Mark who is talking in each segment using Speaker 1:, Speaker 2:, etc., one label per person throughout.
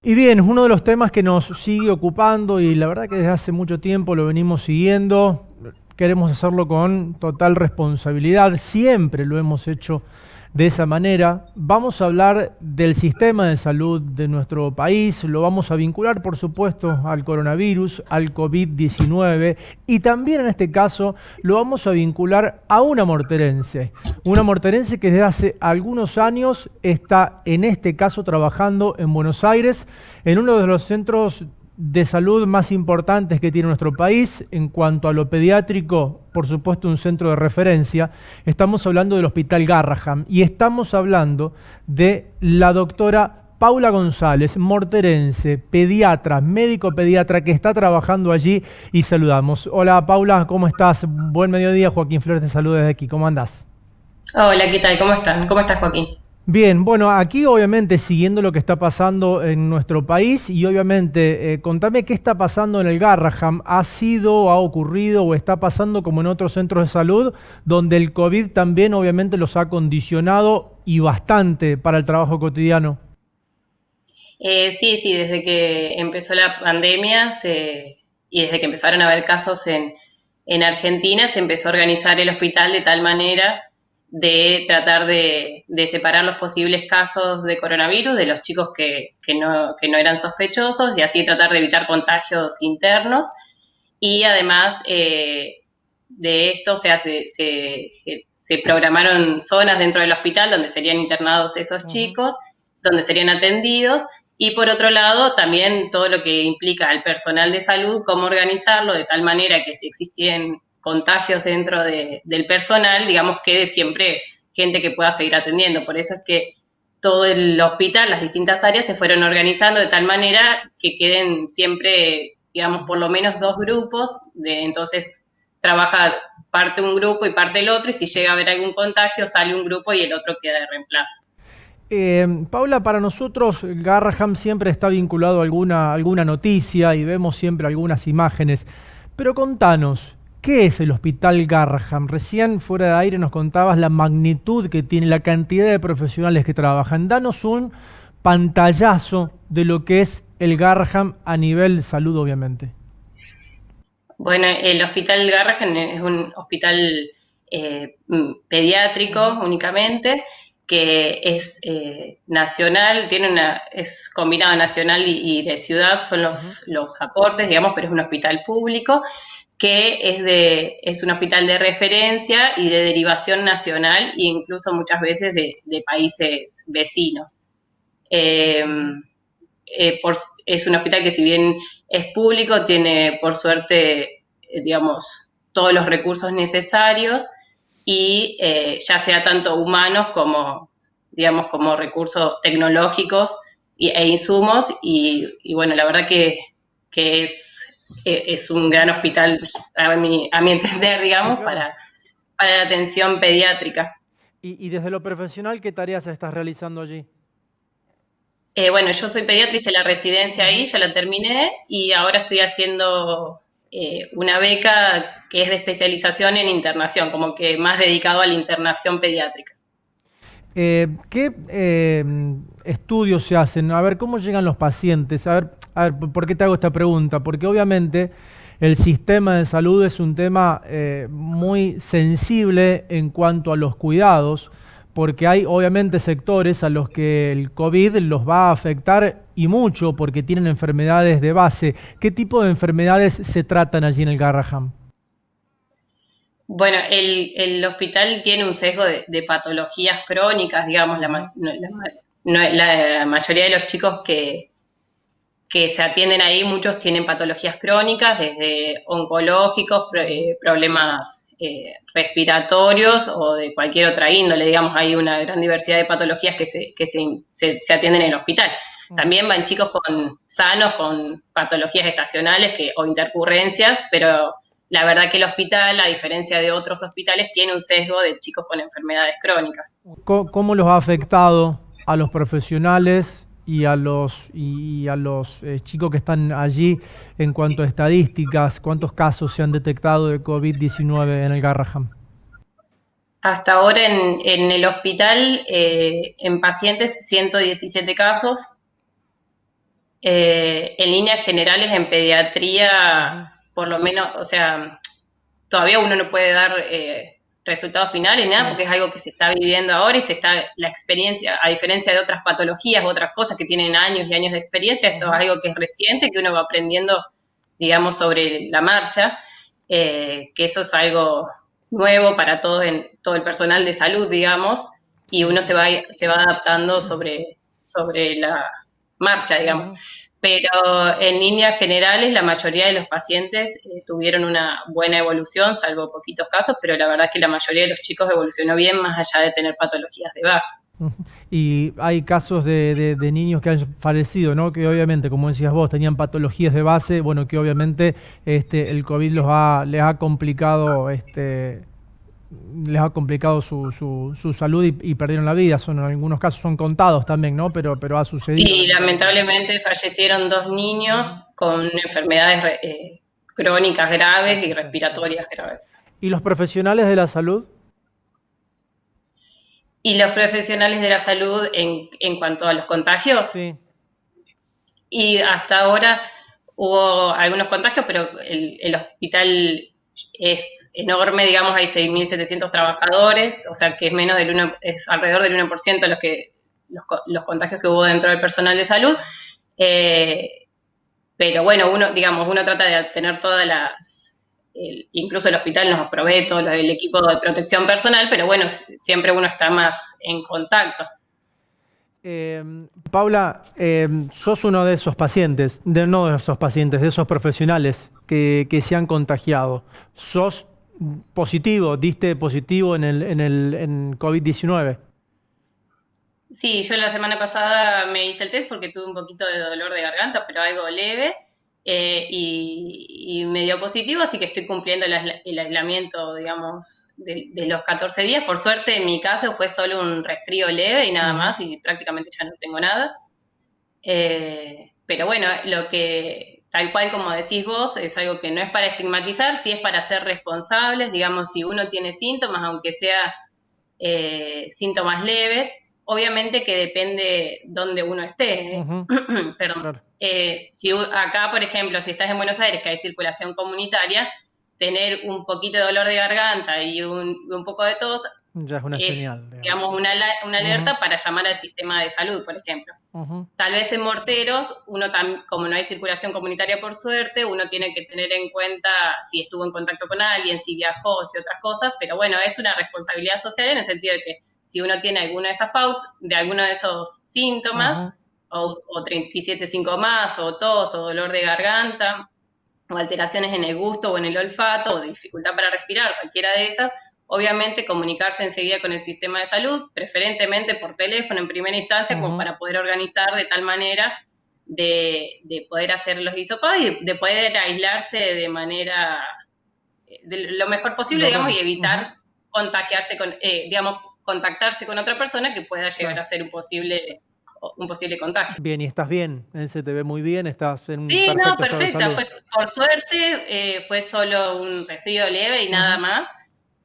Speaker 1: Y bien, es uno de los temas que nos sigue ocupando y la verdad que desde hace mucho tiempo lo venimos siguiendo. Queremos hacerlo con total responsabilidad, siempre lo hemos hecho de esa manera. Vamos a hablar del sistema de salud de nuestro país, lo vamos a vincular por supuesto al coronavirus, al COVID-19 y también en este caso lo vamos a vincular a una morterense que desde hace algunos años está en este caso trabajando en Buenos Aires, en uno de los centros de salud más importantes que tiene nuestro país. En cuanto a lo pediátrico, por supuesto un centro de referencia. Estamos hablando del Hospital Garrahan y estamos hablando de la doctora Paula González, morterense, pediatra, médico pediatra que está trabajando allí y saludamos. Hola Paula, ¿cómo estás? Buen mediodía, Joaquín Flores te saluda desde aquí, ¿cómo andás?
Speaker 2: Hola, ¿qué tal? ¿Cómo están? ¿Cómo estás, Joaquín?
Speaker 1: Bien, bueno, aquí obviamente siguiendo lo que está pasando en nuestro país y obviamente contame qué está pasando en el Garrahan. ¿Ha sido, ha ocurrido o está pasando como en otros centros de salud donde el COVID también obviamente los ha condicionado y bastante para el trabajo cotidiano?
Speaker 2: Sí, desde que empezó la pandemia y desde que empezaron a haber casos en Argentina, se empezó a organizar el hospital de tal manera de tratar de separar los posibles casos de coronavirus de los chicos que no eran sospechosos y así tratar de evitar contagios internos. Y además de esto, o sea, se programaron zonas dentro del hospital donde serían internados esos
Speaker 1: Ujú.
Speaker 2: chicos, donde serían atendidos, y por otro lado también todo lo que implica al personal de salud, cómo organizarlo de tal manera que si existían contagios dentro del personal, digamos, quede siempre gente que pueda seguir atendiendo. Por eso es que todo el hospital, las distintas áreas se fueron organizando de tal manera que queden siempre, digamos, por lo menos dos grupos, entonces trabaja parte un grupo y parte el otro, y si llega a haber algún contagio, sale un grupo y el otro queda de reemplazo.
Speaker 1: Paula, para nosotros Garrahan siempre está vinculado a alguna noticia y vemos siempre algunas imágenes, pero contanos, ¿qué es el Hospital Garrahan? Recién fuera de aire nos contabas la magnitud que tiene, la cantidad de profesionales que trabajan. Danos un pantallazo de lo que es el Garrahan a nivel salud, obviamente.
Speaker 2: Bueno, el Hospital Garrahan es un hospital pediátrico
Speaker 1: Ujú.
Speaker 2: únicamente, que es nacional, es combinado nacional y de ciudad, son
Speaker 1: Ujú.
Speaker 2: los aportes, digamos, pero es un hospital público que es un hospital de referencia y de derivación nacional e incluso muchas veces de países vecinos. Eh,
Speaker 1: Ujú.
Speaker 2: por, es un hospital que si bien es público, tiene por suerte, digamos, todos los recursos necesarios y ya sea tanto humanos como, digamos, como recursos tecnológicos e insumos y bueno, la verdad que es un gran hospital a mi entender,
Speaker 1: Sí,
Speaker 2: digamos,
Speaker 1: claro.
Speaker 2: para la atención pediátrica.
Speaker 1: Y desde lo profesional, ¿qué tareas estás realizando allí?
Speaker 2: Bueno, yo soy pediatra, hice la residencia ahí,
Speaker 1: Ujú.
Speaker 2: ya la terminé y ahora estoy haciendo una beca que es de especialización en internación, como que más dedicado a la internación pediátrica.
Speaker 1: ¿Qué estudios se hacen? A ver, ¿cómo llegan los pacientes? A ver, ¿por qué te hago esta pregunta? Porque obviamente el sistema de salud es un tema muy sensible en cuanto a los cuidados, porque hay obviamente sectores a los que el COVID los va a afectar y mucho porque tienen enfermedades de base. ¿Qué tipo de enfermedades se tratan allí en el Garrahan?
Speaker 2: Bueno, el hospital tiene un sesgo de patologías crónicas, digamos,
Speaker 1: Ujú.
Speaker 2: la mayoría de los chicos que se atienden ahí, muchos tienen patologías crónicas, desde oncológicos,
Speaker 1: Ujú.
Speaker 2: problemas respiratorios o de cualquier otra índole, digamos, hay una gran diversidad de patologías se atienden en el hospital.
Speaker 1: Ujú.
Speaker 2: También van chicos sanos con patologías estacionales o intercurrencias, pero la verdad que el hospital, a diferencia de otros hospitales, tiene un sesgo de chicos con enfermedades crónicas.
Speaker 1: ¿Cómo los ha afectado a los profesionales y a los chicos que están allí en cuanto a estadísticas? ¿Cuántos casos se han detectado de COVID-19 en el Garrahan?
Speaker 2: Hasta ahora en el hospital, en pacientes, 117 casos. En líneas generales, en pediatría,
Speaker 1: Ujú,
Speaker 2: por lo menos, o sea, todavía uno no puede dar resultados finales, nada,
Speaker 1: sí.
Speaker 2: porque es algo que se está viviendo ahora y la experiencia, a diferencia de otras patologías u otras cosas que tienen años y años de experiencia, esto es
Speaker 1: Ujú,
Speaker 2: algo que es reciente, que uno va aprendiendo, digamos, sobre la marcha, que eso es algo nuevo para todo el personal de salud, digamos, y
Speaker 1: sí,
Speaker 2: uno
Speaker 1: sí.
Speaker 2: se va adaptando sobre la marcha, digamos.
Speaker 1: Ujú.
Speaker 2: Pero en líneas generales, la mayoría de los pacientes tuvieron una buena evolución, salvo poquitos casos, pero la verdad es que la mayoría de los chicos evolucionó bien, más allá de tener patologías de base.
Speaker 1: Ujú. Y hay casos de niños que han fallecido, ¿no? Que obviamente, como decías vos, tenían patologías de base, bueno, que obviamente el COVID les ha complicado, les ha complicado su salud y perdieron la vida. Son, en algunos casos son contados también, ¿no? Pero ha sucedido
Speaker 2: Sí,
Speaker 1: lamentablemente.
Speaker 2: lamentablemente fallecieron 2 niños
Speaker 1: Ujú.
Speaker 2: con enfermedades crónicas graves y
Speaker 1: Sí.
Speaker 2: respiratorias graves.
Speaker 1: ¿Y los profesionales de la salud?
Speaker 2: Y los profesionales de la salud en cuanto a los contagios,
Speaker 1: Sí.
Speaker 2: y hasta ahora hubo algunos contagios, pero el hospital es enorme, digamos, hay 6.700 trabajadores, o sea que es menos del 1, es alrededor del 1% los contagios que hubo dentro del personal de salud. Eh, pero bueno, digamos, uno trata de tener todas incluso el hospital nos provee
Speaker 1: Ujú.
Speaker 2: todo el equipo de protección personal, pero bueno, siempre uno está más en contacto.
Speaker 1: Paula, sos uno de esos pacientes, no de esos pacientes, de esos profesionales que se han contagiado. ¿Sos positivo, diste positivo en COVID-19?
Speaker 2: Sí, yo la semana pasada me hice el test porque tuve un poquito de dolor de garganta, pero algo leve, y me dio positivo, así que estoy cumpliendo el aislamiento, digamos, de los 14 días. Por suerte, en mi caso fue solo un resfrío leve y nada
Speaker 1: Ujú,
Speaker 2: más, y prácticamente ya no tengo nada. Pero bueno, tal cual como decís vos, es algo que no es para estigmatizar, sí es para ser responsables, digamos, si uno tiene síntomas, aunque sea síntomas leves, obviamente que depende dónde uno esté,
Speaker 1: ujú,
Speaker 2: perdón.
Speaker 1: claro.
Speaker 2: Acá, por ejemplo, si estás en Buenos Aires, que hay circulación comunitaria, tener un poquito de dolor de garganta y un poco de tos
Speaker 1: Ya es una
Speaker 2: es,
Speaker 1: señal, digamos.
Speaker 2: digamos, una
Speaker 1: Ujú,
Speaker 2: alerta para llamar al sistema de salud, por ejemplo.
Speaker 1: ujú,
Speaker 2: Tal vez en Morteros, como no hay circulación comunitaria por suerte, uno tiene que tener en cuenta si estuvo en contacto con alguien, si viajó, si otras cosas, pero bueno, es una responsabilidad social en el sentido de que si uno tiene alguna de esas de alguno de esos síntomas,
Speaker 1: ujú.
Speaker 2: o 37,5 más, o tos, o dolor de garganta, o alteraciones en el gusto o en el olfato, o dificultad para respirar, cualquiera de esas, obviamente comunicarse enseguida con el sistema de salud, preferentemente por teléfono en primera instancia, como
Speaker 1: Ujú,
Speaker 2: para poder organizar de tal manera de poder hacer los hisopados y de poder aislarse de manera, de lo mejor posible, digamos, y
Speaker 1: ujú,
Speaker 2: evitar contagiarse digamos, contactarse con otra persona que pueda llegar
Speaker 1: claro.
Speaker 2: a ser un posible contagio.
Speaker 1: Bien, y estás bien, se te ve muy bien, estás en un
Speaker 2: Sí, no,
Speaker 1: perfecto estado de
Speaker 2: perfecta.
Speaker 1: salud.
Speaker 2: Por suerte, fue solo un resfrío leve y nada
Speaker 1: Ujú,
Speaker 2: más.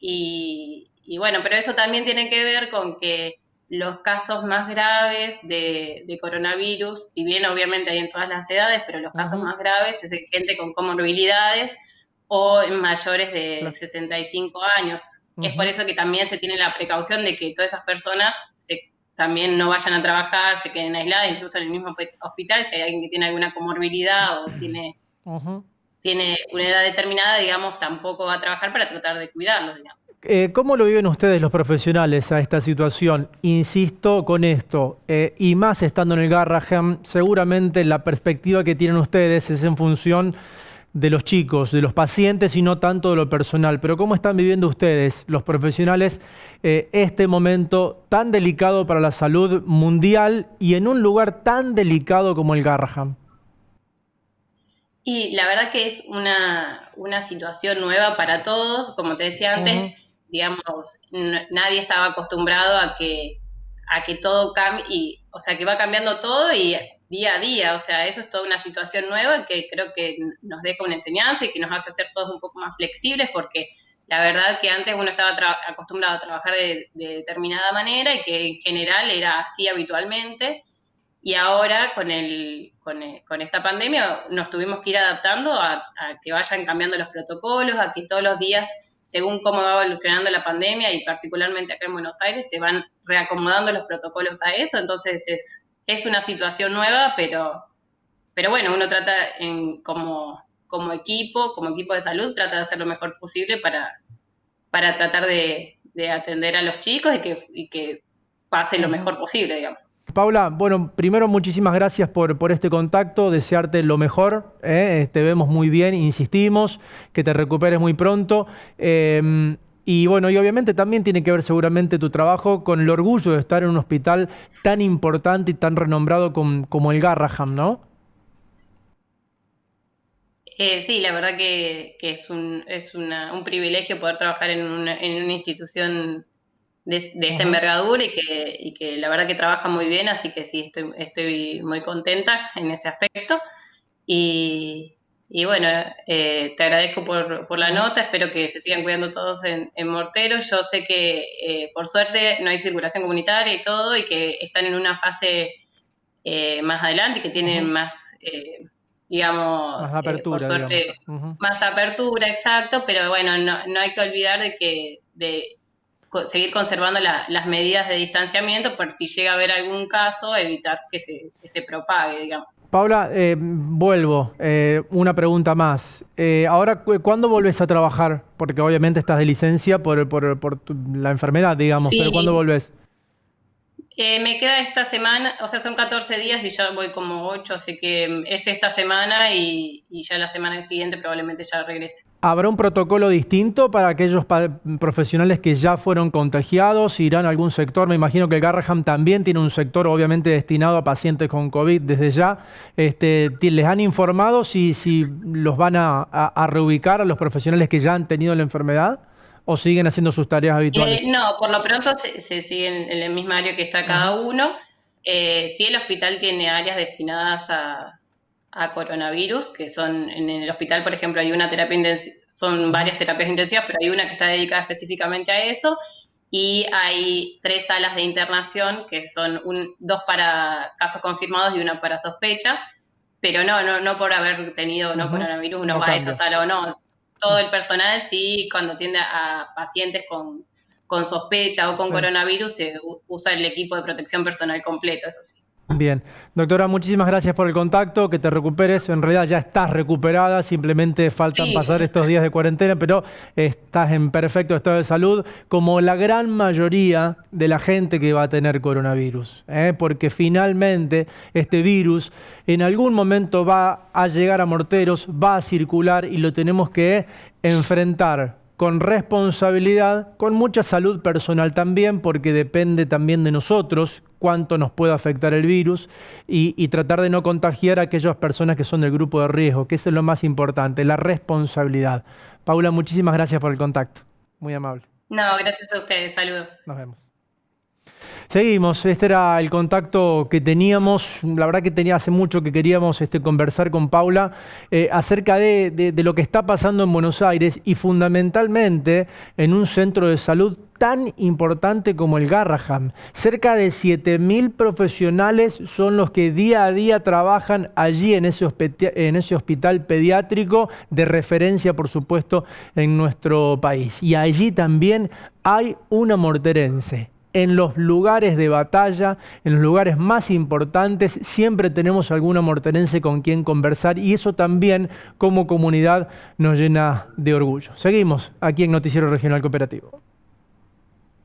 Speaker 2: Y bueno, pero eso también tiene que ver con que los casos más graves de coronavirus, si bien obviamente hay en todas las edades, pero los casos
Speaker 1: ujú,
Speaker 2: más graves es en gente con comorbilidades o en mayores de
Speaker 1: claro.
Speaker 2: 65 años. Es por
Speaker 1: Ujú,
Speaker 2: eso que también se tiene la precaución de que todas esas personas también no vayan a trabajar, se queden aisladas, incluso en el mismo hospital, si hay alguien que tiene alguna comorbilidad o
Speaker 1: ujú.
Speaker 2: tiene una edad determinada, digamos, tampoco va a trabajar para tratar de cuidarlos, digamos.
Speaker 1: ¿Cómo lo viven ustedes los profesionales a esta situación? Insisto con esto, y más estando en el Garrahan, seguramente la perspectiva que tienen ustedes es en función de los chicos, de los pacientes y no tanto de lo personal. Pero ¿cómo están viviendo ustedes, los profesionales, este momento tan delicado para la salud mundial y en un lugar tan delicado como el Garrahan?
Speaker 2: Y la verdad que es una situación nueva para todos, como te decía antes,
Speaker 1: Ujú,
Speaker 2: digamos, nadie estaba acostumbrado a que todo cambie, o sea, que va cambiando todo y día a día, o sea, eso es toda una situación nueva que creo que nos deja una enseñanza y que nos hace ser todos un poco más flexibles, porque la verdad que antes uno estaba acostumbrado a trabajar de determinada manera y que en general era así habitualmente. y ahora con esta pandemia nos tuvimos que ir adaptando a que vayan cambiando los protocolos, a que todos los días, según cómo va evolucionando la pandemia y particularmente acá en Buenos Aires, se van reacomodando los protocolos a eso. Entonces es una situación nueva, pero bueno, uno trata como equipo de salud, trata de hacer lo mejor posible para tratar de atender a los chicos y que pase lo mejor posible, digamos.
Speaker 1: Paula, bueno, primero muchísimas gracias por este contacto, desearte lo mejor, te vemos muy bien, insistimos, que te recuperes muy pronto. Y bueno, y obviamente también tiene que ver seguramente tu trabajo con el orgullo de estar en un hospital tan importante y tan renombrado como el Garrahan, ¿no?
Speaker 2: Sí, la verdad que es un privilegio poder trabajar en una institución de esta envergadura y que la verdad que trabaja muy bien, así que sí, estoy muy contenta en ese aspecto. Y, y bueno, te agradezco por la nota, espero que se sigan cuidando todos en Mortero. Yo sé que por suerte no hay circulación comunitaria y todo, y que están en una fase más adelante y que tienen más,
Speaker 1: Más
Speaker 2: digamos, por
Speaker 1: apertura, digamos.
Speaker 2: suerte, más apertura, exacto, pero bueno, no hay que olvidar de seguir conservando las medidas de distanciamiento por si llega a haber algún caso, evitar que se propague, digamos.
Speaker 1: Paula, vuelvo, una pregunta más. Ahora, ¿cuándo volvés a trabajar? Porque obviamente estás de licencia por la enfermedad, digamos, pero ¿cuándo
Speaker 2: Sí,
Speaker 1: volvés?
Speaker 2: me queda esta semana, o sea, son 14 días y ya voy como 8, así que es esta semana y ya la semana siguiente probablemente ya regrese.
Speaker 1: ¿Habrá un protocolo distinto para aquellos profesionales que ya fueron contagiados? ¿Irán a algún sector? Me imagino que el Garrahan también tiene un sector obviamente destinado a pacientes con COVID desde ya. ¿Les han informado si los van a reubicar a los profesionales que ya han tenido la enfermedad o siguen haciendo sus tareas habituales?
Speaker 2: No, por lo pronto se sigue en el mismo área que está cada uno. Sí, el hospital tiene áreas destinadas a coronavirus, que son en el hospital, por ejemplo, hay una terapia intensiva, son varias terapias intensivas, pero hay una que está dedicada específicamente a eso, y hay 3 salas de internación, que son 2 para casos confirmados y una para sospechas, pero no por haber tenido no coronavirus uno
Speaker 1: No
Speaker 2: va a esa
Speaker 1: cambia.
Speaker 2: sala o no. Todo el personal sí, cuando atiende a pacientes con sospecha o con
Speaker 1: Sí.
Speaker 2: coronavirus, se usa el equipo de protección personal completo, eso sí.
Speaker 1: Bien, doctora, muchísimas gracias por el contacto, que te recuperes. En realidad ya estás recuperada, simplemente faltan
Speaker 2: Sí,
Speaker 1: pasar estos días de cuarentena, pero estás en perfecto estado de salud, como la gran mayoría de la gente que va a tener coronavirus, porque finalmente este virus en algún momento va a llegar a Morteros, va a circular y lo tenemos que enfrentar con responsabilidad, con mucha salud personal también, porque depende también de nosotros cuánto nos puede afectar el virus y tratar de no contagiar a aquellas personas que son del grupo de riesgo, que eso es lo más importante, la responsabilidad. Paula, muchísimas gracias por el contacto. Muy amable.
Speaker 2: no, gracias a ustedes, saludos.
Speaker 1: Nos vemos. Seguimos, este era el contacto que teníamos, la verdad que hace mucho que queríamos conversar con Paula acerca de lo que está pasando en Buenos Aires y fundamentalmente en un centro de salud tan importante como el Garrahan. Cerca de 7.000 profesionales son los que día a día trabajan allí en ese hospital pediátrico de referencia, por supuesto, en nuestro país. Y allí también hay una morterense. En los lugares de batalla, en los lugares más importantes, siempre tenemos alguna morterense con quien conversar y eso también como comunidad nos llena de orgullo. Seguimos aquí en Noticiero Regional Cooperativo.